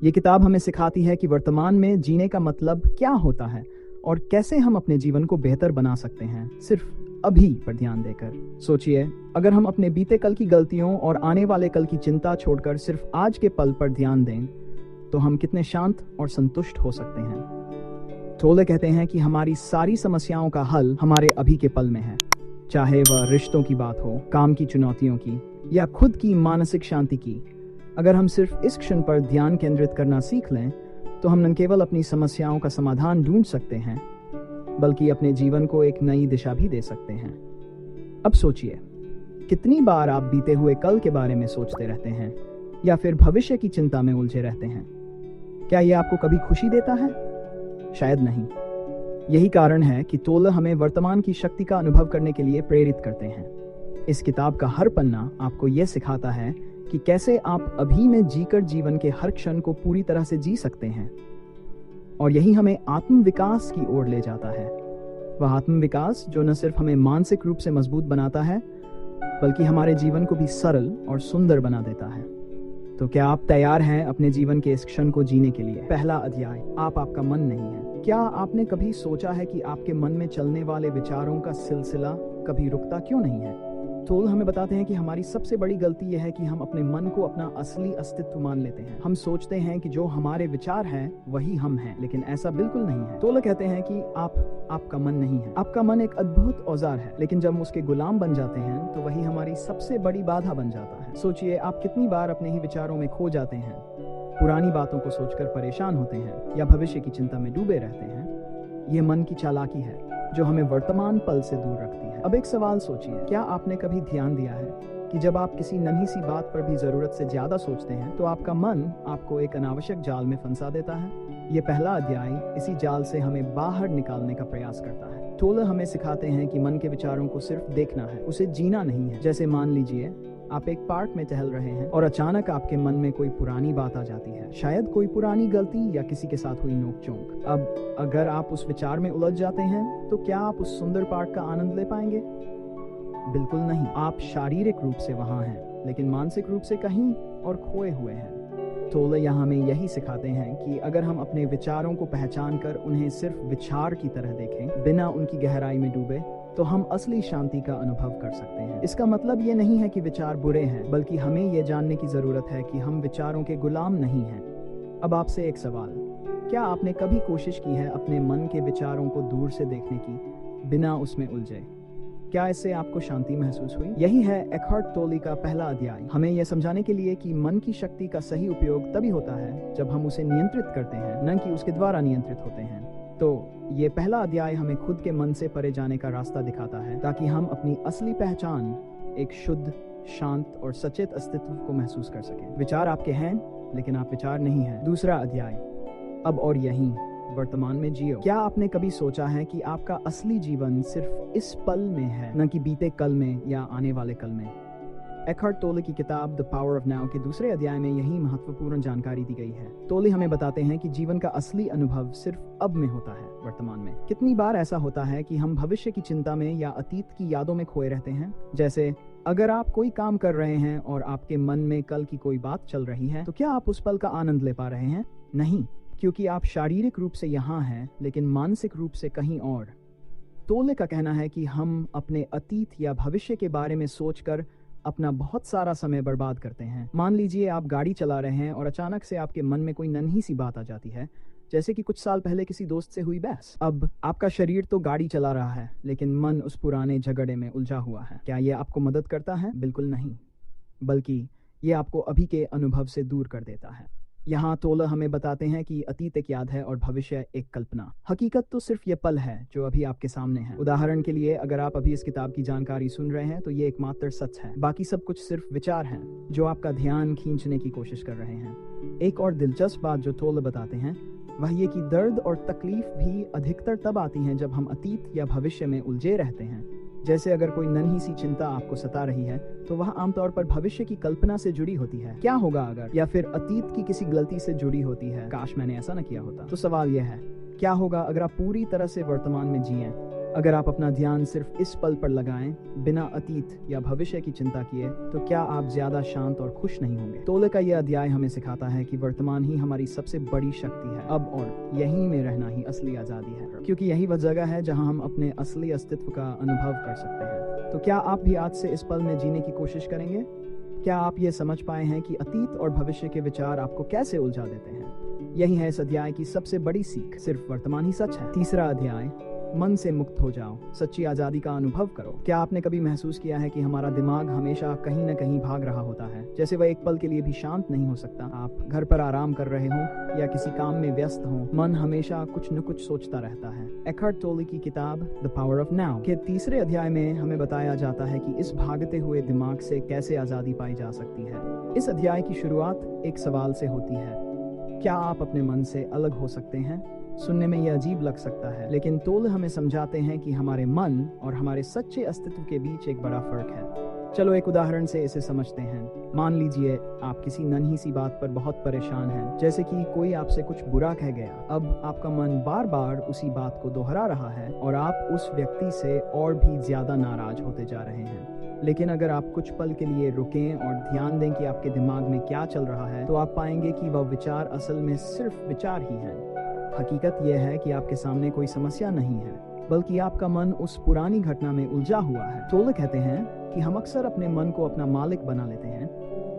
ये किताब हमें सिखाती है कि वर्तमान में जीने का मतलब क्या होता है और कैसे हम अपने जीवन को बेहतर बना सकते हैं, सिर्फ अभी पर ध्यान देकर। सोचिए, अगर हम अपने बीते कल की गलतियों और आने वाले कल की चिंता छोड़कर सिर्फ आज के पल पर ध्यान दें, तो हम कितने शांत और संतुष्ट हो सकते हैं। टोले कहते हैं कि हमारी सारी समस्याओं का हल हमारे अभी के पल में है, चाहे वह रिश्तों की बात हो, काम की चुनौतियों की, या खुद की मानसिक शांति की। अगर हम सिर्फ इस क्षण पर ध्यान केंद्रित करना सीख लें, तो हम न केवल अपनी समस्याओं का समाधान ढूंढ सकते हैं, बल्कि अपने जीवन को एक नई दिशा भी दे सकते हैं। अब सोचिए, कितनी बार आप बीते हुए कल के बारे में सोचते रहते हैं या फिर भविष्य की चिंता में उलझे रहते हैं? क्या यह आपको कभी खुशी देता है? शायद नहीं। यही कारण है कि टोले हमें वर्तमान की शक्ति का अनुभव करने के लिए प्रेरित करते हैं। इस किताब का हर पन्ना आपको यह सिखाता है कि कैसे आप अभी में जीकर जीवन के हर क्षण को पूरी तरह से जी सकते हैं। और यही हमें आत्मविकास की ओर ले जाता है। वह आत्मविकास जो न सिर्फ हमें मानसिक रूप से मजबूत बनाता है, बल्कि हमारे जीवन को भी सरल और सुंदर बना देता है। तो क्या आप तैयार हैं अपने जीवन के इस क्षण को जीने के लिए? पहला अध्याय, आप आपका मन नहीं है। क्या आपने कभी सोचा है कि आपके मन में चलने वाले विचारों का सिलसिला कभी रुकता क्यों नहीं है? टोल हमें बताते हैं कि हमारी सबसे बड़ी गलती यह है कि हम अपने मन को अपना असली अस्तित्व मान लेते हैं। हम सोचते हैं कि जो हमारे विचार हैं वही हम हैं, लेकिन ऐसा बिल्कुल नहीं है। टोल कहते हैं कि आपका मन नहीं है। आपका मन एक अद्भुत औजार है, लेकिन जब हम उसके गुलाम बन जाते हैं तो वही हमारी सबसे बड़ी बाधा बन जाता है। सोचिए, आप कितनी बार अपने ही विचारों में खो जाते हैं, पुरानी बातों को सोचकर परेशान होते हैं या भविष्य की चिंता में डूबे रहते हैं। ये मन की चालाकी है जो हमें वर्तमान पल से दूर रखती है। अब एक सवाल सोचिए, क्या आपने कभी ध्यान दिया है कि जब आप किसी नन्ही सी बात पर भी जरूरत से ज्यादा सोचते हैं तो आपका मन आपको एक अनावश्यक जाल में फंसा देता है? ये पहला अध्याय इसी जाल से हमें बाहर निकालने का प्रयास करता है। टोले हमें सिखाते हैं कि मन के विचारों को सिर्फ देखना है, उसे जीना नहीं है। जैसे मान लीजिए आप एक पार्क में टहल रहे हैं और अचानक आपके मन में कोई पुरानी बात आ जाती है, शायद कोई पुरानी गलती या किसी के साथ हुई नोकझोंक। अब अगर आप उस विचार में उलझ जाते हैं तो क्या आप उस सुंदर पार्क का आनंद ले पाएंगे? बिल्कुल नहीं। आप शारीरिक रूप से वहां हैं, लेकिन मानसिक रूप से कहीं और खोए हुए हैं। टोले यहाँ हमें यही सिखाते हैं कि अगर हम अपने विचारों को पहचान कर उन्हें सिर्फ विचार की तरह देखें, बिना उनकी गहराई में डूबे, तो हम असली शांति का अनुभव कर सकते हैं। इसका मतलब ये नहीं है कि विचार बुरे हैं, बल्कि हमें यह जानने की जरूरत है कि हम विचारों के गुलाम नहीं हैं। अब आपसे एक सवाल, क्या आपने कभी कोशिश की है अपने मन के विचारों को दूर से देखने की, बिना उसमें उलझे? क्या इससे आपको शांति महसूस हुई? यही है एकहार्ट टोले का पहला अध्याय, हमें यह समझाने के लिए कि मन की शक्ति का सही उपयोग तभी होता है जब हम उसे नियंत्रित करते हैं, न कि उसके द्वारा नियंत्रित होते हैं। तो ये पहला अध्याय हमें खुद के मन से परे जाने का रास्ता दिखाता है, ताकि हम अपनी असली पहचान, एक शुद्ध, शांत और सचेत अस्तित्व को महसूस कर सकें। विचार आपके हैं, लेकिन आप विचार नहीं हैं। दूसरा अध्याय, अब और यहीं वर्तमान में जियो। क्या आपने कभी सोचा है कि आपका असली जीवन सिर्फ इस पल में है, न कि बीते कल में या आने वाले कल में? एकहार्ट टोले की किताब द पावर ऑफ नाउ के दूसरे अध्याय में यही महत्वपूर्ण जानकारी दी गई है। टोले हमें बताते हैं कि जीवन का असली अनुभव सिर्फ अब में होता है, वर्तमान में। कितनी बार ऐसा होता है कि हम भविष्य की चिंता में या अतीत की यादों में खोए रहते हैं? जैसे अगर आप कोई काम कर रहे हैं और आपके मन में कल की कोई बात चल रही है, तो क्या आप उस पल का आनंद ले पा रहे हैं? नहीं, क्योंकि आप शारीरिक रूप से यहाँ हैं, लेकिन मानसिक रूप से कहीं और। टोले का कहना है कि हम अपने अतीत या भविष्य के बारे में सोचकर अपना बहुत सारा समय बर्बाद करते हैं। मान लीजिए आप गाड़ी चला रहे हैं और अचानक से आपके मन में कोई नन्ही सी बात आ जाती है, जैसे कि कुछ साल पहले किसी दोस्त से हुई बहस। अब आपका शरीर तो गाड़ी चला रहा है, लेकिन मन उस पुराने झगड़े में उलझा हुआ है। क्या यह आपको मदद करता है? बिल्कुल नहीं, बल्कि ये आपको अभी के अनुभव से दूर कर देता है। यहाँ टोले हमें बताते हैं कि अतीत एक याद है और भविष्य एक कल्पना। हकीकत तो सिर्फ ये पल है जो अभी आपके सामने है। उदाहरण के लिए, अगर आप अभी इस किताब की जानकारी सुन रहे हैं तो ये एकमात्र सच है, बाकी सब कुछ सिर्फ विचार हैं जो आपका ध्यान खींचने की कोशिश कर रहे हैं। एक और दिलचस्प बात जो टोले बताते हैं वह ये कि दर्द और तकलीफ भी अधिकतर तब आती हैं जब हम अतीत या भविष्य में उलझे रहते हैं। जैसे अगर कोई नन्ही सी चिंता आपको सता रही है तो वह आमतौर पर भविष्य की कल्पना से जुड़ी होती है। क्या होगा अगर, या फिर अतीत की किसी गलती से जुड़ी होती है, काश मैंने ऐसा न किया होता। तो सवाल यह है, क्या होगा अगर आप पूरी तरह से वर्तमान में जिएं, अगर आप अपना ध्यान सिर्फ इस पल पर लगाएं, बिना अतीत या भविष्य की चिंता किए, तो क्या आप ज्यादा शांत और खुश नहीं होंगे? तोले का यह अध्याय हमें सिखाता है कि वर्तमान ही हमारी सबसे बड़ी शक्ति है। अब और यहीं में रहना ही असली आजादी है, क्योंकि यही वह जगह है जहां हम अपने असली अस्तित्व का अनुभव कर सकते हैं। तो क्या आप भी आज से इस पल में जीने की कोशिश करेंगे? क्या आप ये समझ पाए हैं कि अतीत और भविष्य के विचार आपको कैसे उलझा देते हैं? यही है इस अध्याय की सबसे बड़ी सीख, सिर्फ वर्तमान ही सच है। तीसरा अध्याय, मन से मुक्त हो जाओ, सच्ची आजादी का अनुभव करो। क्या आपने कभी महसूस किया है कि हमारा दिमाग हमेशा कहीं न कहीं भाग रहा होता है, जैसे वह एक पल के लिए भी शांत नहीं हो सकता? आप घर पर आराम कर रहे हो या किसी काम में व्यस्त हो, मन हमेशा कुछ न कुछ सोचता रहता है। एखर्ट टोले की किताब द पावर ऑफ नाउ के तीसरे अध्याय में हमें बताया जाता है कि इस भागते हुए दिमाग से कैसे आजादी पाई जा सकती है। इस अध्याय की शुरुआत एक सवाल से होती है, क्या आप अपने मन से अलग हो सकते हैं? सुनने में यह अजीब लग सकता है, लेकिन तोल हमें समझाते हैं कि हमारे मन और हमारे सच्चे अस्तित्व के बीच एक बड़ा फर्क है। चलो एक उदाहरण से इसे समझते हैं। मान लीजिए आप किसी नन्ही सी बात पर बहुत परेशान हैं, जैसे कि कोई आपसे कुछ बुरा कह गया। अब आपका मन बार बार उसी बात को दोहरा रहा है और आप उस व्यक्ति से और भी ज्यादा नाराज होते जा रहे हैं। लेकिन अगर आप कुछ पल के लिए रुकें और ध्यान दें कि आपके दिमाग में क्या चल रहा है, तो आप पाएंगे कि वह विचार असल में सिर्फ विचार ही हैं। हकीकत यह है कि आपके सामने कोई समस्या नहीं है, बल्कि आपका मन उस पुरानी घटना में उलझा हुआ है। टोले कहते हैं कि हम अक्सर अपने मन को अपना मालिक बना लेते हैं,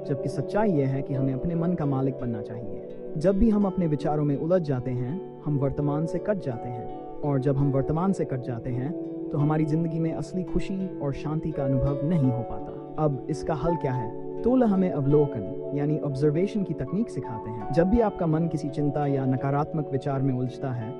जबकि सच्चाई यह है कि हमें अपने मन का मालिक बनना चाहिए। जब भी हम अपने विचारों में उलझ जाते हैं, हम वर्तमान से कट जाते हैं, और जब हम वर्तमान से कट जाते हैं, तो हमारी जिंदगी में असली खुशी और शांति का अनुभव नहीं हो पाता। अब इसका हल क्या है? तोला हमें अवलोकन यानी ऑब्जर्वेशन की तकनीक सिखाते हैं। जब भी आपका मन किसी चिंता या नकारात्मक विचार में उलझता है,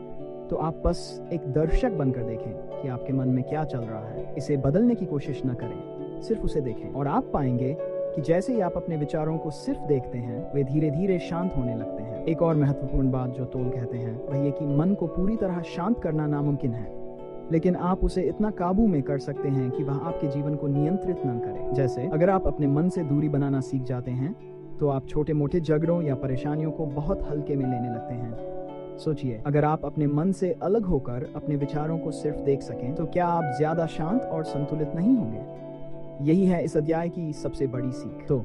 तो आप बस एक दर्शक बनकर देखें कि आपके मन में क्या चल रहा है। इसे बदलने की कोशिश न करें, सिर्फ उसे देखें, और आप पाएंगे कि जैसे ही आप अपने विचारों को सिर्फ देखते हैं, वे धीरे धीरे शांत होने लगते हैं। एक और महत्वपूर्ण बात जो तोल कहते हैं वह ये कि मन को पूरी तरह शांत करना नामुमकिन है, लेकिन आप उसे इतना काबू में कर सकते हैं कि वह आपके जीवन को नियंत्रित न करे। जैसे अगर आप अपने मन से दूरी बनाना सीख जाते हैं, तो आप छोटे मोटे झगड़ों या परेशानियों को बहुत हल्के में लेने लगते हैं। सोचिए, अगर आप अपने मन से अलग होकर अपने विचारों को सिर्फ देख सकें, तो क्या आप ज्यादा शांत और संतुलित नहीं होंगे? यही है इस अध्याय की सबसे बड़ी सीख। तो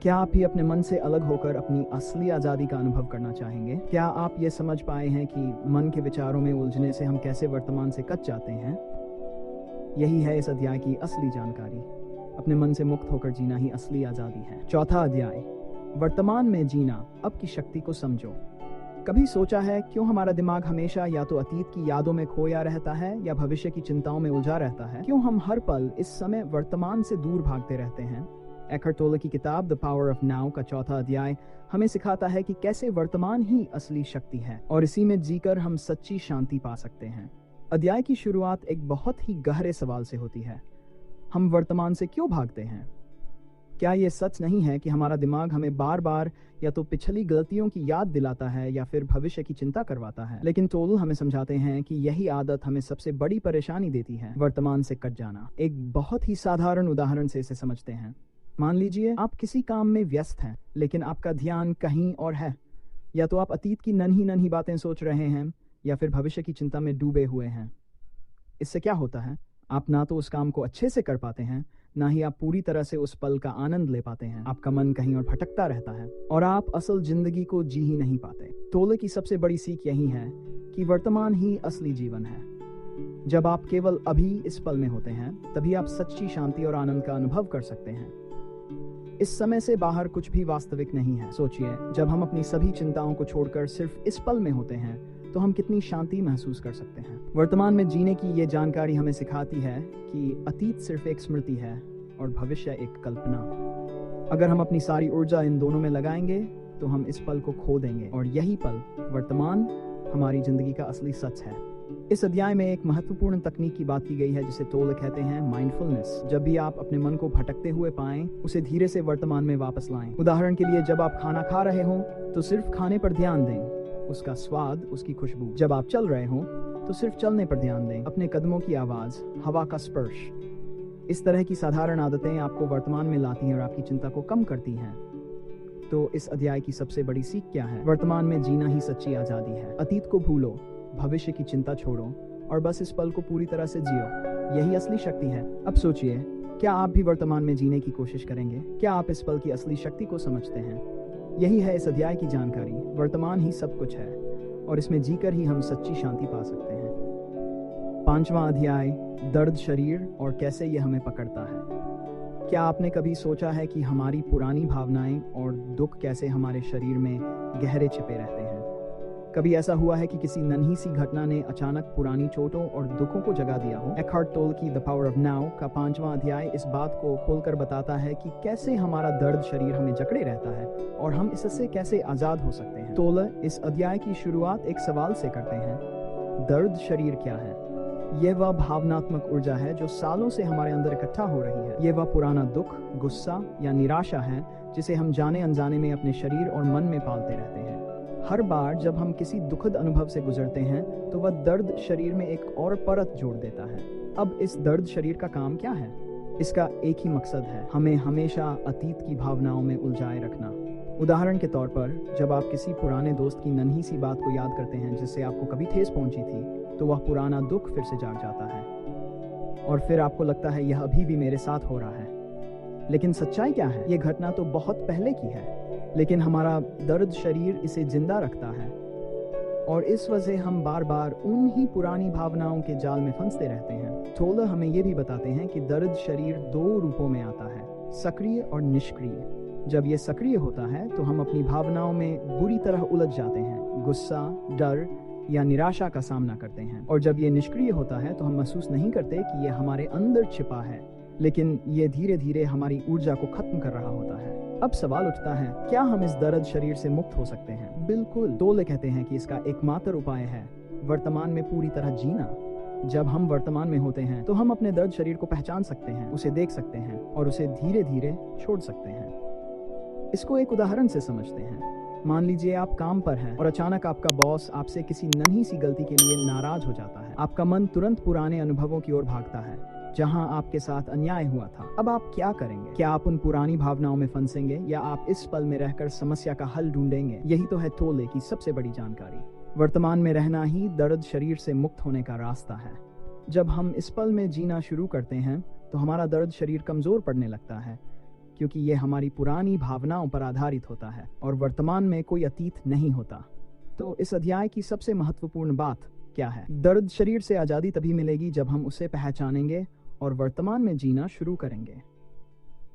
क्या आप भी अपने मन से अलग होकर अपनी असली आज़ादी का अनुभव करना चाहेंगे? क्या आप ये समझ पाए हैं कि मन के विचारों में उलझने से हम कैसे वर्तमान से कट जाते हैं? यही है इस अध्याय की असली जानकारी। अपने मन से मुक्त होकर जीना ही असली आज़ादी है। चौथा अध्याय, वर्तमान में जीना, अब की शक्ति को समझो। कभी सोचा है क्यों हमारा दिमाग हमेशा या तो अतीत की यादों में खोया रहता है या भविष्य की चिंताओं में उलझा रहता है? क्यों हम हर पल इस समय वर्तमान से दूर भागते रहते हैं? एखर्ट टोले की किताब द पावर ऑफ नाउ का चौथा अध्याय हमें सिखाता है कि कैसे वर्तमान ही असली शक्ति है और इसी में जीकर हम सच्ची शांति पा सकते हैं। अध्याय की शुरुआत एक बहुत ही गहरे सवाल से होती है, हम वर्तमान से क्यों भागते हैं? क्या ये सच नहीं है कि हमारा दिमाग हमें बार बार या तो पिछली गलतियों की याद दिलाता है या फिर भविष्य की चिंता करवाता है? लेकिन टोल हमें समझाते हैं कि यही आदत हमें सबसे बड़ी परेशानी देती है, वर्तमान से कट जाना। एक बहुत ही साधारण उदाहरण से इसे समझते हैं। मान लीजिए आप किसी काम में व्यस्त हैं, लेकिन आपका ध्यान कहीं और है। या तो आप अतीत की नन्ही नन्ही बातें सोच रहे हैं या फिर भविष्य की चिंता में डूबे हुए हैं। इससे क्या होता है? आप ना तो उस काम को अच्छे से कर पाते हैं, ना ही आप पूरी तरह से उस पल का आनंद ले पाते हैं। आपका मन कहीं और भटकता रहता है और आप असल जिंदगी को जी ही नहीं पाते। तोले की सबसे बड़ी सीख यही है कि वर्तमान ही असली जीवन है। जब आप केवल अभी इस पल में होते हैं, तभी आप सच्ची शांति और आनंद का अनुभव कर सकते हैं। इस समय से बाहर कुछ भी वास्तविक नहीं है। सोचिए, जब हम अपनी सभी चिंताओं को छोड़कर सिर्फ इस पल में होते हैं, तो हम कितनी शांति महसूस कर सकते हैं। वर्तमान में जीने की ये जानकारी हमें सिखाती है कि अतीत सिर्फ एक स्मृति है और भविष्य एक कल्पना। अगर हम अपनी सारी ऊर्जा इन दोनों में लगाएंगे, तो हम इस पल को खो देंगे और यही पल, वर्तमान, हमारी जिंदगी का असली सच है। इस अध्याय में एक महत्वपूर्ण तकनीक की बात की गई है जिसे टोले कहते हैं माइंडफुलनेस। जब भी आप अपने मन को भटकते हुए पाएं, उसे धीरे से वर्तमान में वापस लाएं। उदाहरण के लिए, जब आप खाना खा रहे हो तो सिर्फ खाने पर ध्यान दें, उसका स्वाद, उसकी खुशबू। जब आप चल रहे हो तो सिर्फ चलने पर ध्यान दें, अपने कदमों की आवाज, हवा का स्पर्श। इस तरह की साधारण आदतें आपको वर्तमान में लाती हैं और आपकी चिंता को कम करती हैं। तो इस अध्याय की सबसे बड़ी सीख क्या है? वर्तमान में जीना ही सच्ची आजादी है। अतीत को भूलो, भविष्य की चिंता छोड़ो और बस इस पल को पूरी तरह से जियो। यही असली शक्ति है। अब सोचिए, क्या आप भी वर्तमान में जीने की कोशिश करेंगे? क्या आप इस पल की असली शक्ति को समझते हैं? यही है इस अध्याय की जानकारी। वर्तमान ही सब कुछ है और इसमें जीकर ही हम सच्ची शांति पा सकते हैं। 5वां अध्याय, दर्द शरीर और कैसे यह हमें पकड़ता है। क्या आपने कभी सोचा है कि हमारी पुरानी भावनाएं और दुख कैसे हमारे शरीर में गहरे छिपे रहते हैं? कभी ऐसा हुआ है कि किसी नन्ही सी घटना ने अचानक पुरानी चोटों और दुखों को जगा दिया हो? एकहार्ट टोल की द पावर ऑफ नाउ का 5वां अध्याय इस बात को खोलकर बताता है कि कैसे हमारा दर्द शरीर हमें जकड़े रहता है और हम इससे कैसे आजाद हो सकते हैं। टोल इस अध्याय की शुरुआत एक सवाल से करते हैं, दर्द शरीर क्या है? यह वह भावनात्मक ऊर्जा है जो सालों से हमारे अंदर इकट्ठा हो रही है। यह वह पुराना दुख, गुस्सा या निराशा है जिसे हम जाने अनजाने में अपने शरीर और मन में पालते रहते हैं। हर बार जब हम किसी दुखद अनुभव से गुजरते हैं तो वह दर्द शरीर में एक और परत जोड़ देता है। अब इस दर्द शरीर का काम क्या है? इसका एक ही मकसद है, हमें हमेशा अतीत की भावनाओं में उलझाए रखना। उदाहरण के तौर पर, जब आप किसी पुराने दोस्त की नन्ही सी बात को याद करते हैं जिससे आपको कभी ठेस पहुंची थी, तो वह पुराना दुख फिर से जाग जाता है और फिर आपको लगता है यह अभी भी मेरे साथ हो रहा है। लेकिन सच्चाई क्या है? यह घटना तो बहुत पहले की है, लेकिन हमारा दर्द शरीर इसे जिंदा रखता है और इस वजह हम बार बार उन ही पुरानी भावनाओं के जाल में फंसते रहते हैं। टोलर हमें यह भी बताते हैं कि दर्द शरीर 2 रूपों में आता है, सक्रिय और निष्क्रिय। जब यह सक्रिय होता है तो हम अपनी भावनाओं में बुरी तरह उलझ जाते हैं, गुस्सा, डर या निराशा का सामना करते हैं। और जब ये निष्क्रिय होता है तो हम महसूस नहीं करते कि ये हमारे अंदर छिपा है, लेकिन ये धीरे धीरे हमारी ऊर्जा को खत्म कर रहा होता है। अब सवाल उठता है, क्या हम इस दर्द शरीर से मुक्त हो सकते हैं? बिल्कुल। टोले कहते हैं कि इसका एकमात्र उपाय है वर्तमान में पूरी तरह जीना। जब हम वर्तमान में होते हैं तो हम अपने दर्द शरीर को पहचान सकते हैं, उसे देख सकते हैं और उसे धीरे धीरे छोड़ सकते हैं। इसको एक उदाहरण से समझते हैं। मान लीजिए आप काम पर हैं और अचानक आपका बॉस आपसे किसी नन्ही सी गलती के लिए नाराज हो जाता है। आपका मन तुरंत पुराने अनुभवों की ओर भागता है जहां आपके साथ अन्याय हुआ था। अब आप क्या करेंगे? क्या आप उन पुरानी भावनाओं में फंसेंगे या आप इस पल में रहकर समस्या का हल ढूंढेंगे? यही तो है टोले की सबसे बड़ी जानकारी। वर्तमान में रहना ही दर्द शरीर से मुक्त होने का रास्ता है। जब हम इस पल में जीना शुरू करते हैं तो हमारा दर्द शरीर कमजोर पड़ने लगता है, क्योंकि ये हमारी पुरानी भावनाओं पर आधारित होता है और वर्तमान में कोई अतीत नहीं होता। तो इस अध्याय की सबसे महत्वपूर्ण बात क्या है? दर्द शरीर से आज़ादी तभी मिलेगी जब हम उसे पहचानेंगे और वर्तमान में जीना शुरू करेंगे।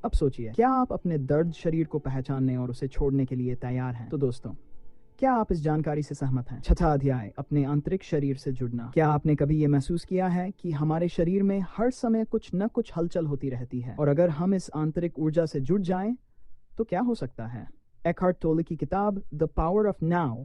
अब सोचिए, क्या आप अपने दर्द शरीर को पहचानने और उसे छोड़ने के लिए तैयार हैं? तो दोस्तों, क्या आप इस जानकारी से सहमत हैं? 6वां अध्याय, अपने आंतरिक शरीर से जुड़ना। क्या आपने कभी ये महसूस किया है कि हमारे शरीर में हर समय कुछ न कुछ हलचल होती रहती है, और अगर हम इस आंतरिक ऊर्जा से जुड़ जाएं तो क्या हो सकता है? एकहार्ट टोले की किताब द पावर ऑफ नाउ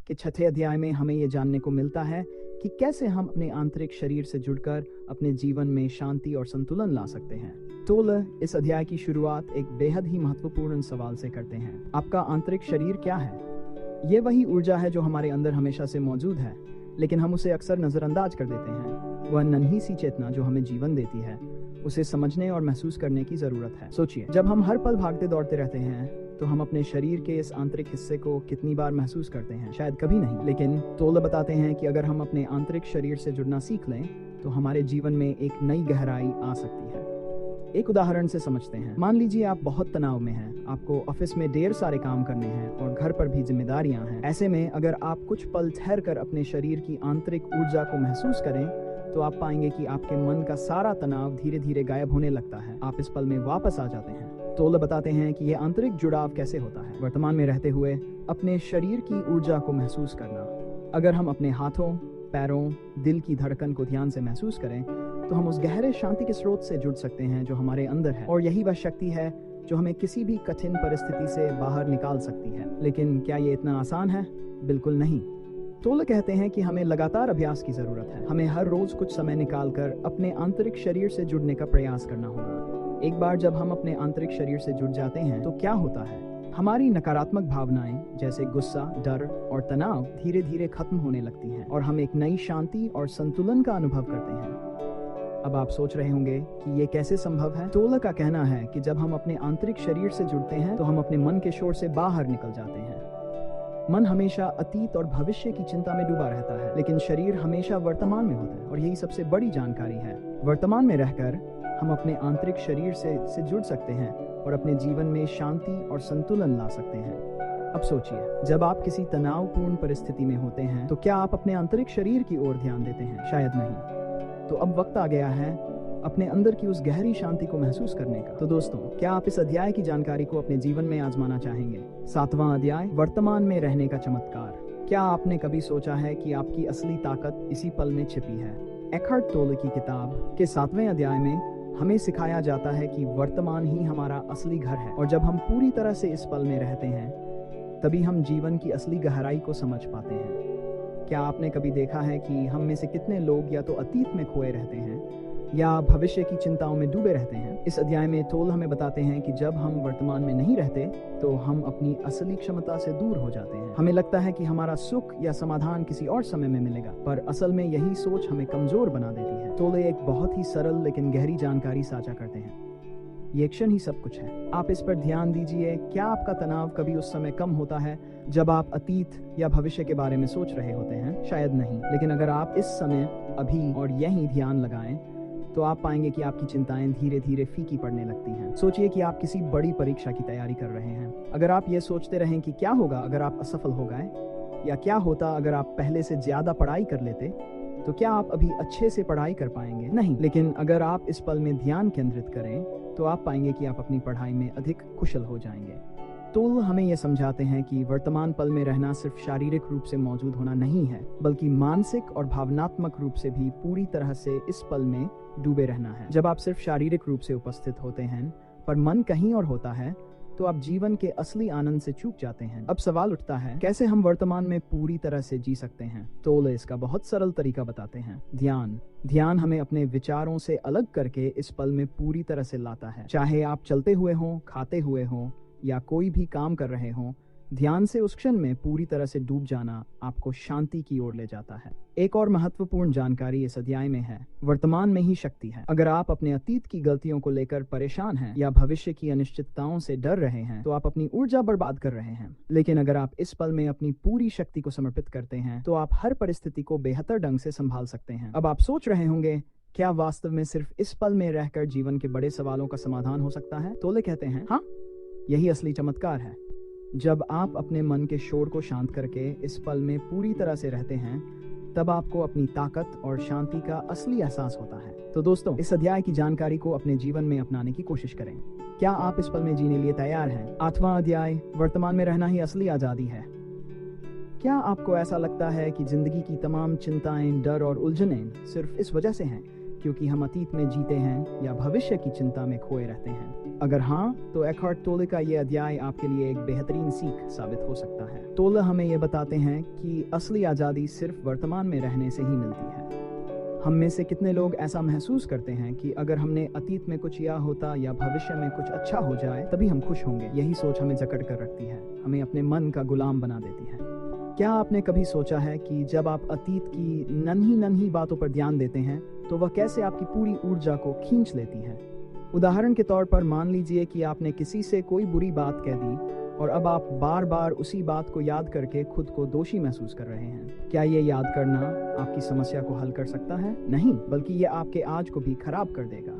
के 6वें अध्याय में हमें यह जानने को मिलता है कि कैसे हम अपने आंतरिक शरीर से जुड़कर अपने जीवन में शांति और संतुलन ला सकते हैं। टोले इस अध्याय की शुरुआत एक बेहद ही महत्वपूर्ण सवाल से करते हैं, आपका आंतरिक शरीर क्या है? ये वही ऊर्जा है जो हमारे अंदर हमेशा से मौजूद है, लेकिन हम उसे अक्सर नजरअंदाज कर देते हैं। वह नन्ही सी चेतना जो हमें जीवन देती है, उसे समझने और महसूस करने की जरूरत है। सोचिए, जब हम हर पल भागते दौड़ते रहते हैं तो हम अपने शरीर के इस आंतरिक हिस्से को कितनी बार महसूस करते हैं? शायद कभी नहीं। लेकिन टोले बताते हैं कि अगर हम अपने आंतरिक शरीर से जुड़ना सीख लें तो हमारे जीवन में एक नई गहराई आ सकती है। एक उदाहरण से समझते हैं। मान लीजिए आप बहुत तनाव में हैं, आपको ऑफिस में ढेर सारे काम करने हैं और घर पर भी जिम्मेदारियां हैं। ऐसे में अगर आप कुछ पल ठहर कर अपने शरीर की आंतरिक ऊर्जा को महसूस करें तो आप पाएंगे कि आपके मन का सारा तनाव धीरे धीरे गायब होने लगता है। आप इस पल में वापस आ जाते हैं। टोले बताते हैं कि यह आंतरिक जुड़ाव कैसे होता है। वर्तमान में रहते हुए अपने शरीर की ऊर्जा को महसूस करना। अगर हम अपने हाथों, पैरों, दिल की धड़कन को ध्यान से महसूस करें तो हम उस गहरे शांति के स्रोत से जुड़ सकते हैं जो हमारे अंदर है, और यही वह शक्ति है जो हमें किसी भी कठिन परिस्थिति से बाहर निकाल सकती है। लेकिन क्या ये इतना आसान है? बिल्कुल नहीं। टोले कहते हैं कि हमें लगातार अभ्यास की जरूरत है। हमें हर रोज कुछ समय निकालकर अपने आंतरिक शरीर से जुड़ने का प्रयास करना होगा। एक बार जब हम अपने आंतरिक शरीर से जुड़ जाते हैं तो क्या होता है? हमारी नकारात्मक भावनाएं जैसे गुस्सा, डर और तनाव धीरे धीरे खत्म होने लगती हैं और हम एक नई शांति और संतुलन का अनुभव करते हैं। अब आप सोच रहे होंगे कि ये कैसे संभव है? टोले का कहना है कि जब हम अपने आंतरिक शरीर से जुड़ते हैं तो हम अपने मन के शोर से बाहर निकल जाते हैं। मन हमेशा अतीत और भविष्य की चिंता में डूबा रहता है, लेकिन शरीर हमेशा वर्तमान में होता है, और यही सबसे बड़ी जानकारी है। वर्तमान में रहकर हम अपने आंतरिक शरीर से जुड़ सकते हैं और अपने जीवन में शांति और संतुलन ला सकते हैं। अब सोचिए, जब आप किसी तनावपूर्ण परिस्थिति में होते हैं तो क्या आप अपने आंतरिक शरीर की ओर ध्यान देते हैं? शायद नहीं। तो अब वक्त आ गया है अपने अंदर की उस गहरी शांति को महसूस करने का। तो दोस्तों, क्या आप इस अध्याय की जानकारी को अपने जीवन में आजमाना चाहेंगे? 7वां अध्याय, वर्तमान में रहने का चमत्कार। क्या आपने कभी सोचा है कि आपकी असली ताकत इसी पल में छिपी है? एकहार्ट टोले की किताब के 7वें अध्याय में हमें सिखाया जाता है कि वर्तमान ही हमारा असली घर है, और जब हम पूरी तरह से इस पल में रहते हैं तभी हम जीवन की असली गहराई को समझ पाते हैं। क्या आपने कभी देखा है कि हम में से कितने लोग या तो अतीत में खोए रहते हैं या भविष्य की चिंताओं में डूबे रहते हैं? इस अध्याय में टोल हमें बताते हैं कि जब हम वर्तमान में नहीं रहते तो हम अपनी असली क्षमता से दूर हो जाते हैं। हमें लगता है कि हमारा सुख या समाधान किसी और समय में मिलेगा, पर असल में यही सोच हमें कमजोर बना देती है। टोल एक बहुत ही सरल लेकिन गहरी जानकारी साझा करते हैं। ये क्षण ही सब कुछ है। आप इस पर ध्यान दीजिए। क्या आपका तनाव कभी उस समय कम होता है जब आप अतीत या भविष्य के बारे में सोच रहे होते हैं? शायद नहीं। लेकिन अगर आप इस समय, अभी और यहीं ध्यान लगाएं तो आप पाएंगे कि आपकी चिंताएं धीरे धीरे फीकी पड़ने लगती हैं। सोचिए कि आप किसी बड़ी परीक्षा की तैयारी कर रहे हैं। अगर आप ये सोचते रहें कि क्या होगा अगर आप असफल हो गए, या क्या होता अगर आप पहले से ज्यादा पढ़ाई कर लेते, तो क्या आप अभी अच्छे से पढ़ाई कर पाएंगे? नहीं। लेकिन अगर आप इस पल में ध्यान केंद्रित करें तो आप पाएंगे कि आप अपनी पढ़ाई में अधिक कुशल हो जाएंगे। तो हमें यह समझाते हैं कि वर्तमान पल में रहना सिर्फ शारीरिक रूप से मौजूद होना नहीं है, बल्कि मानसिक और भावनात्मक रूप से भी पूरी तरह से इस पल में डूबे रहना है। जब आप सिर्फ शारीरिक रूप से उपस्थित होते हैं पर मन कहीं और होता है, तो आप जीवन के असली आनंद से चूक जाते हैं। अब सवाल उठता है, कैसे हम वर्तमान में पूरी तरह से जी सकते हैं? तो इसका बहुत सरल तरीका बताते हैं। ध्यान हमें अपने विचारों से अलग करके इस पल में पूरी तरह से लाता है। चाहे आप चलते हुए हों, खाते हुए हों या कोई भी काम कर रहे हों, ध्यान से उस क्षण में पूरी तरह से डूब जाना आपको शांति की ओर ले जाता है। एक और महत्वपूर्ण जानकारी इस अध्याय में है, वर्तमान में ही शक्ति है। अगर आप अपने अतीत की गलतियों को लेकर परेशान हैं या भविष्य की अनिश्चितताओं से डर रहे हैं, तो आप अपनी ऊर्जा बर्बाद कर रहे हैं। लेकिन अगर आप इस पल में अपनी पूरी शक्ति को समर्पित करते हैं तो आप हर परिस्थिति को बेहतर ढंग से संभाल सकते हैं। अब आप सोच रहे होंगे, क्या वास्तव में सिर्फ इस पल में रहकर जीवन के बड़े सवालों का समाधान हो सकता है? तोले कहते हैं, हाँ, यही असली चमत्कार है। जब आप अपने मन के शोर को शांत करके इस पल में पूरी तरह से रहते हैं, तब आपको अपनी ताकत और शांति का असली एहसास होता है। तो दोस्तों, इस अध्याय की जानकारी को अपने जीवन में अपनाने की कोशिश करें। क्या आप इस पल में जीने लिए तैयार हैं? 8वां अध्याय, वर्तमान में रहना ही असली आजादी है। क्या आपको ऐसा लगता है कि जिंदगी की तमाम चिंताएं, डर और उलझनें सिर्फ इस वजह से हैं क्योंकि हम अतीत में जीते हैं या भविष्य की चिंता में खोए रहते हैं? अगर हाँ, तो एकहार्ट टोले का ये अध्याय आपके लिए एक बेहतरीन सीख साबित हो सकता है। टोले हमें ये बताते हैं कि असली आज़ादी सिर्फ वर्तमान में रहने से ही मिलती है। हम में से कितने लोग ऐसा महसूस करते हैं कि अगर हमने अतीत में कुछ किया होता या भविष्य में कुछ अच्छा हो जाए तभी हम खुश होंगे। यही सोच हमें जकड़ कर रखती है, हमें अपने मन का गुलाम बना देती है। क्या आपने कभी सोचा है कि जब आप अतीत की नन्ही बातों पर ध्यान देते हैं तो वह कैसे आपकी पूरी ऊर्जा को खींच लेती है? उदाहरण के तौर पर मान लीजिए कि आपने किसी से कोई बुरी बात कह दी और अब आप बार बार उसी बात को याद करके खुद को दोषी महसूस कर रहे हैं। क्या ये याद करना आपकी समस्या को हल कर सकता है? नहीं, बल्कि ये आपके आज को भी खराब कर देगा।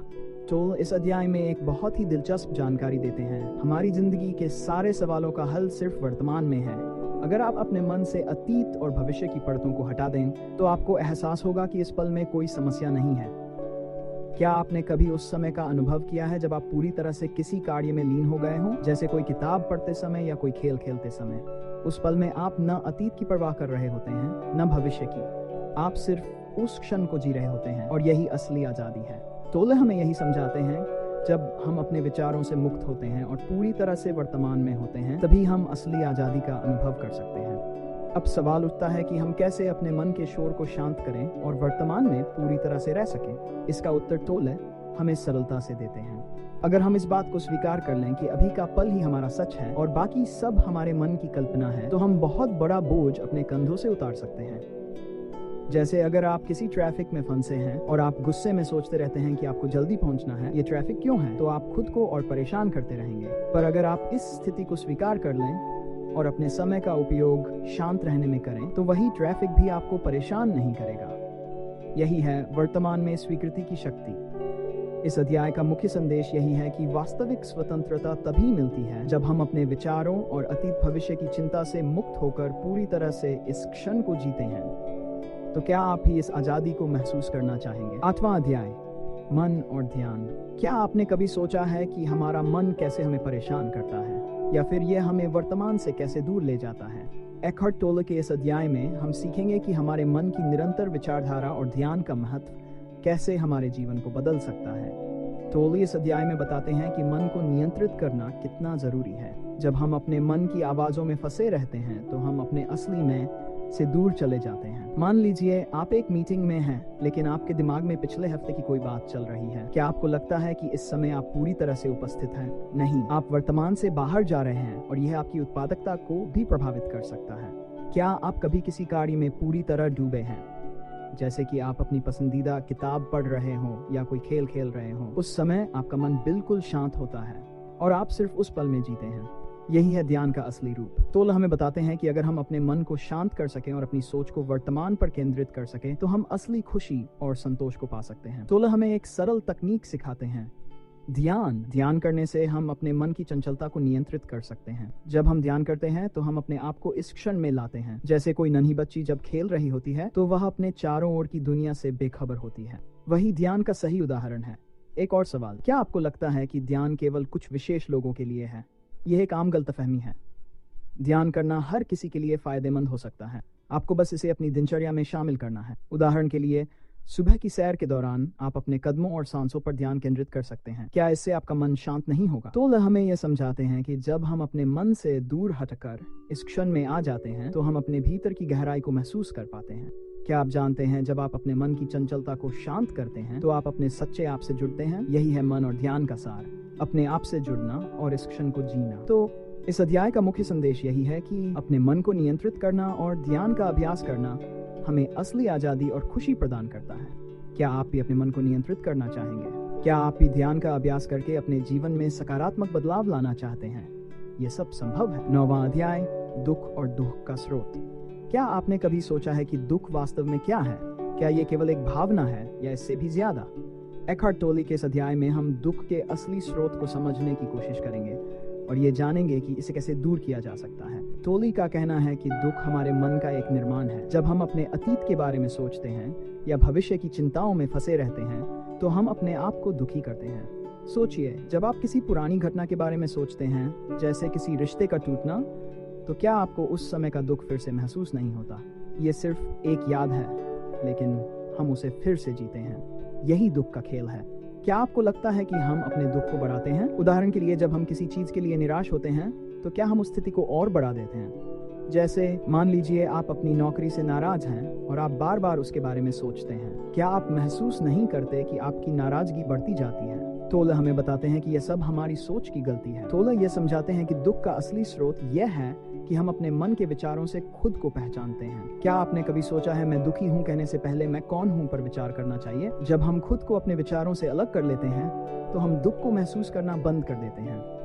तो इस अध्याय में एक बहुत ही दिलचस्प जानकारी देते हैं। हमारी जिंदगी के सारे सवालों का हल सिर्फ वर्तमान में है। अगर आप अपने मन से अतीत और भविष्य की परतों को हटा दें तो आपको एहसास होगा कि इस पल में कोई समस्या नहीं है। क्या आपने कभी उस समय का अनुभव किया है जब आप पूरी तरह से किसी कार्य में लीन हो गए हों, जैसे कोई किताब पढ़ते समय या कोई खेल खेलते समय? उस पल में आप न अतीत की परवाह कर रहे होते हैं न भविष्य की, आप सिर्फ उस क्षण को जी रहे होते हैं, और यही असली आज़ादी है। टोले हमें यही समझाते हैं, जब हम अपने विचारों से मुक्त होते हैं और पूरी तरह से वर्तमान में होते हैं, तभी हम असली आज़ादी का अनुभव कर सकते हैं। अब सवाल उठता है कि हम कैसे अपने मन के शोर को शांत करें और वर्तमान में पूरी तरह से रह सकें। इसका उत्तर टोले हमें सरलता से देते हैं। अगर हम इस बात को स्वीकार कर लें कि अभी का पल ही हमारा सच है और बाकी सब हमारे मन की कल्पना है, तो हम बहुत बड़ा बोझ अपने कंधों से उतार सकते हैं। जैसे अगर आप किसी ट्रैफिक में फंसे हैं और आप गुस्से में सोचते रहते हैं कि आपको जल्दी पहुंचना है, ये ट्रैफिक क्यों है, तो आप खुद को और परेशान करते रहेंगे। पर अगर आप इस स्थिति को स्वीकार कर लें और अपने समय का उपयोग शांत रहने में करें, तो वही ट्रैफिक भी आपको परेशान नहीं करेगा। यही है वर्तमान में स्वीकृति की शक्ति। इस अध्याय का मुख्य संदेश यही है कि वास्तविक स्वतंत्रता तभी मिलती है जब हम अपने विचारों और अतीत भविष्य की चिंता से मुक्त होकर पूरी तरह से इस क्षण को जीते हैं। तो क्या आप भी इस आजादी को महसूस करना चाहेंगे? 8वां अध्याय, मन और ध्यान। क्या आपने कभी सोचा है कि हमारा मन कैसे हमें परेशान करता है, या फिर यह हमें वर्तमान से कैसे दूर ले जाता है? एकहार्ट टोले के इस अध्याय में हम सीखेंगे कि हमारे मन की निरंतर विचारधारा और ध्यान का महत्व कैसे हमारे जीवन को बदल सकता है। टोले इस अध्याय में बताते हैं कि मन को नियंत्रित करना कितना जरूरी है। जब हम अपने मन की आवाजों में फंसे रहते हैं तो हम अपने असली में से दूर चले जाते हैं। मान लीजिए आप एक मीटिंग में हैं, लेकिन आपके दिमाग में पिछले हफ्ते की कोई बात चल रही है। क्या आपको लगता है कि इस समय आप पूरी तरह से उपस्थित हैं? नहीं, आप वर्तमान से बाहर जा रहे हैं और यह आपकी उत्पादकता को भी प्रभावित कर सकता है। क्या आप कभी किसी कार्य में पूरी तरह डूबे हैं, जैसे कि आप अपनी पसंदीदा किताब पढ़ रहे हो या कोई खेल खेल रहे हो? उस समय आपका मन बिल्कुल शांत होता है और आप सिर्फ उस पल में जीते हैं। यही है ध्यान का असली रूप। तोला हमें बताते हैं कि अगर हम अपने मन को शांत कर सकें और अपनी सोच को वर्तमान पर केंद्रित कर सकें, तो हम असली खुशी और संतोष को पा सकते हैं। तोला हमें एक सरल तकनीक सिखाते हैं, ध्यान करने से हम अपने मन की चंचलता को नियंत्रित कर सकते हैं। जब हम ध्यान करते हैं तो हम अपने आप को इस क्षण में लाते हैं। जैसे कोई नन्ही बच्ची जब खेल रही होती है तो वह अपने चारों ओर की दुनिया से बेखबर होती है। वही ध्यान का सही उदाहरण है। एक और सवाल, क्या आपको लगता है कि ध्यान केवल कुछ विशेष लोगों के लिए है? यह एक आम गलतफहमी है। ध्यान करना हर किसी के लिए फायदेमंद हो सकता है। आपको बस इसे अपनी दिनचर्या में शामिल करना है। उदाहरण के लिए, सुबह की सैर के दौरान आप अपने कदमों और सांसों पर ध्यान केंद्रित कर सकते हैं। क्या इससे आपका मन शांत नहीं होगा? तो हमें यह समझाते हैं कि जब हम अपने मन से दूर हटकर इस क्षण में आ जाते हैं तो हम अपने भीतर की गहराई को महसूस कर पाते हैं। क्या आप जानते हैं, जब आप अपने मन की चंचलता को शांत करते हैं तो आप अपने सच्चे आप से जुड़ते हैं। यही है मन और ध्यान का सार, अपने आप से जुड़ना और इस क्षण को जीना। तो इस अध्याय का मुख्य संदेश यही है कि अपने मन को नियंत्रित करना और ध्यान का अभ्यास करना हमें असली आजादी और खुशी प्रदान करता है। क्या आप भी अपने मन को नियंत्रित करना चाहेंगे? क्या आप भी ध्यान का अभ्यास करके अपने जीवन में सकारात्मक बदलाव लाना चाहते हैं? ये सब संभव है। 9वां अध्याय, दुख और दुख का स्रोत। क्या आपने कभी सोचा है कि दुख वास्तव में क्या है? क्या ये केवल एक भावना है या इससे भी ज्यादा? एकहार्ट टोले के इस अध्याय में हम दुख के असली स्रोत को समझने की कोशिश करेंगे और ये जानेंगे कि इसे कैसे दूर किया जा सकता है। टोली का कहना है कि दुख हमारे मन का एक निर्माण है। जब हम अपने अतीत के बारे में सोचते हैं या भविष्य की चिंताओं में फंसे रहते हैं तो हम अपने आप को दुखी करते हैं। सोचिए, जब आप किसी पुरानी घटना के बारे में सोचते हैं, जैसे किसी रिश्ते का टूटना, तो क्या आपको उस समय का दुख फिर से महसूस नहीं होता? ये सिर्फ एक याद है, लेकिन हम उसे फिर से जीते हैं। यही दुख का खेल है। क्या आपको लगता है कि हम अपने दुख को बढ़ाते हैं? उदाहरण के लिए, जब हम किसी चीज के लिए निराश होते हैं तो क्या हम उस स्थिति को और बढ़ा देते हैं? जैसे मान लीजिए आप अपनी नौकरी से नाराज हैं और आप बार बार उसके बारे में सोचते हैं। क्या आप महसूस नहीं करते कि आपकी नाराजगी बढ़ती जाती है? टोले हमें बताते हैं कि यह सब हमारी सोच की गलती है। टोले ये समझाते हैं कि दुख का असली स्रोत यह है कि हम अपने मन के विचारों से खुद को पहचानते हैं। क्या आपने कभी सोचा है, मैं दुखी हूँ कहने से पहले मैं कौन हूँ पर विचार करना चाहिए? जब हम खुद को अपने विचारों से अलग कर लेते हैं तो हम दुख को महसूस करना बंद कर देते हैं।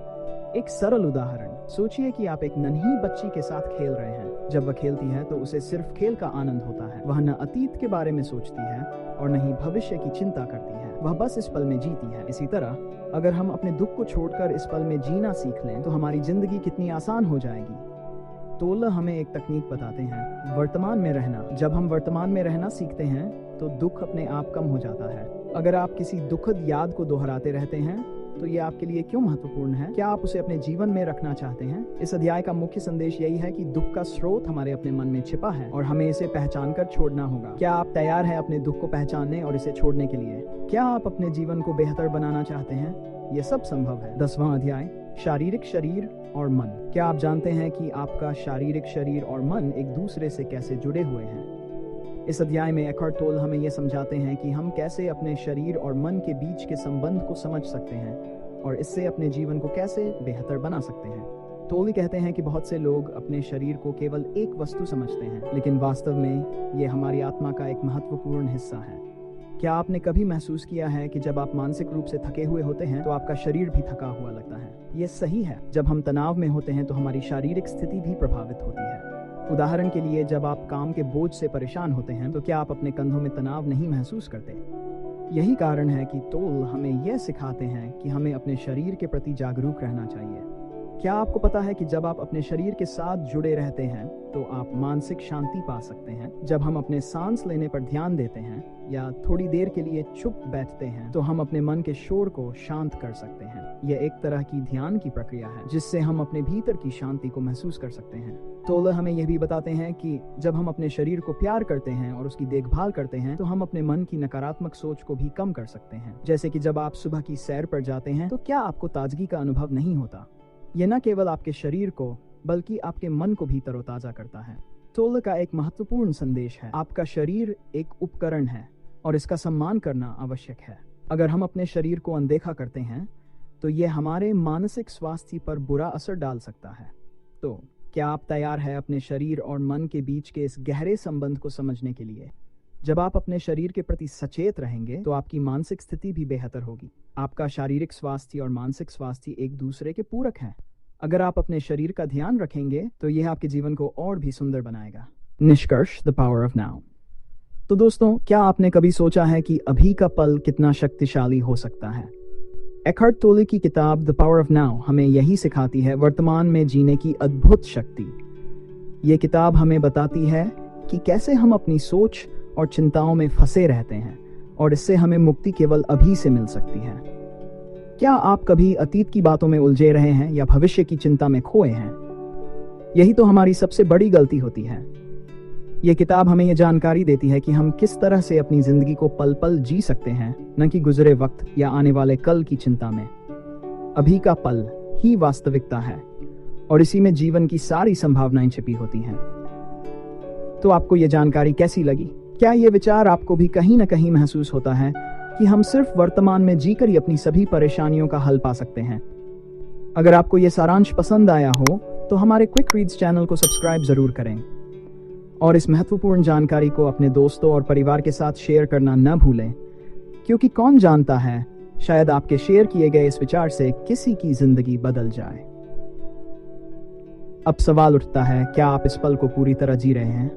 एक सरल उदाहरण, सोचिए कि आप एक नन्ही बच्ची के साथ खेल रहे हैं। जब वह खेलती है तो उसे सिर्फ खेल का आनंद होता है। वह न अतीत के बारे में सोचती है और न ही भविष्य की चिंता करती है। वह बस इस पल में जीती है। इसी तरह अगर हम अपने दुख को छोड़कर इस पल में जीना सीख लें तो हमारी जिंदगी कितनी आसान हो जाएगी। टोले हमें एक तकनीक बताते हैं, वर्तमान में रहना। जब हम वर्तमान में रहना सीखते हैं तो दुख अपने आप कम हो जाता है। अगर आप किसी दुखद याद को दोहराते रहते हैं तो ये आपके लिए क्यों महत्वपूर्ण है? क्या आप उसे अपने जीवन में रखना चाहते हैं? इस अध्याय का मुख्य संदेश यही है कि दुख का स्रोत हमारे अपने मन में छिपा है और हमें इसे पहचान कर छोड़ना होगा। क्या आप तैयार हैं अपने दुख को पहचानने और इसे छोड़ने के लिए? क्या आप अपने जीवन को बेहतर बनाना चाहते हैं? ये सब संभव है। 10वां अध्याय, शारीरिक शरीर और मन। क्या आप जानते हैं कि आपका शारीरिक शरीर और मन एक दूसरे से कैसे जुड़े हुए हैं? इस अध्याय में एकहार्ट टोले हमें यह समझाते हैं कि हम कैसे अपने शरीर और मन के बीच के संबंध को समझ सकते हैं और इससे अपने जीवन को कैसे बेहतर बना सकते हैं। टोले कहते हैं कि बहुत से लोग अपने शरीर को केवल एक वस्तु समझते हैं, लेकिन वास्तव में ये हमारी आत्मा का एक महत्वपूर्ण हिस्सा है। क्या आपने कभी महसूस किया है कि जब आप मानसिक रूप से थके हुए होते हैं तो आपका शरीर भी थका हुआ लगता है? ये सही है। जब हम तनाव में होते हैं तो हमारी शारीरिक स्थिति भी प्रभावित होती है। उदाहरण के लिए, जब आप काम के बोझ से परेशान होते हैं तो क्या आप अपने कंधों में तनाव नहीं महसूस करते? यही कारण है कि तोल हमें यह सिखाते हैं कि हमें अपने शरीर के प्रति जागरूक रहना चाहिए। क्या आपको पता है कि जब आप अपने शरीर के साथ जुड़े रहते हैं तो आप मानसिक शांति पा सकते हैं? जब हम अपने सांस लेने पर ध्यान देते हैं या थोड़ी देर के लिए चुप बैठते हैं तो हम अपने मन के शोर को शांत कर सकते हैं। यह एक तरह की ध्यान की प्रक्रिया है जिससे हम अपने भीतर की शांति को महसूस कर सकते हैं। तोल हमें यह भी बताते हैं कि जब हम अपने शरीर को प्यार करते हैं और उसकी देखभाल करते हैं तो हम अपने मन की नकारात्मक सोच को भी कम कर सकते हैं। जैसे कि जब आप सुबह की सैर पर जाते हैं तो क्या आपको ताजगी का अनुभव नहीं होता? यह न केवल आपके शरीर को बल्कि आपके मन को भी तरोताजा करता है। तोल का एक महत्वपूर्ण संदेश है, आपका शरीर एक उपकरण है और इसका सम्मान करना आवश्यक है। अगर हम अपने शरीर को अनदेखा करते हैं तो यह हमारे मानसिक स्वास्थ्य पर बुरा असर डाल सकता है। तो क्या आप तैयार हैं अपने शरीर और मन के बीच के इस गहरे संबंध को समझने के लिए? जब आप अपने शरीर के प्रति सचेत रहेंगे तो आपकी मानसिक स्थिति भी बेहतर होगी। आपका शारीरिक स्वास्थ्य और मानसिक स्वास्थ्य एक दूसरे के पूरक हैं। अगर आप अपने शरीर का ध्यान रखेंगे तो यह आपके जीवन को और भी सुंदर बनाएगा। निष्कर्ष, द पावर ऑफ नाउ। तो दोस्तों, क्या आपने कभी सोचा है कि अभी का पल कितना शक्तिशाली हो सकता है? एकहार्ट टोले की किताब द पावर ऑफ नाउ हमें यही सिखाती है, वर्तमान में जीने की अद्भुत शक्ति। ये किताब हमें बताती है कि कैसे हम अपनी सोच और चिंताओं में फंसे रहते हैं और इससे हमें मुक्ति केवल अभी से मिल सकती है। क्या आप कभी अतीत की बातों में उलझे रहे हैं या भविष्य की चिंता में खोए हैं? यही तो हमारी सबसे बड़ी गलती होती है। ये किताब हमें यह जानकारी देती है कि हम किस तरह से अपनी जिंदगी को पल पल जी सकते हैं, न कि गुजरे वक्त या आने वाले कल की चिंता में। अभी का पल ही वास्तविकता है और इसी में जीवन की सारी संभावनाएं छिपी होती हैं। तो आपको यह जानकारी कैसी लगी? क्या ये विचार आपको भी कहीं न कहीं महसूस होता है कि हम सिर्फ वर्तमान में जीकर ही अपनी सभी परेशानियों का हल पा सकते हैं? अगर आपको यह सारांश पसंद आया हो तो हमारे क्विक रीड्स चैनल को सब्सक्राइब जरूर करें और इस महत्वपूर्ण जानकारी को अपने दोस्तों और परिवार के साथ शेयर करना न भूलें, क्योंकि कौन जानता है, शायद आपके शेयर किए गए इस विचार से किसी की जिंदगी बदल जाए। अब सवाल उठता है, क्या आप इस पल को पूरी तरह जी रहे हैं?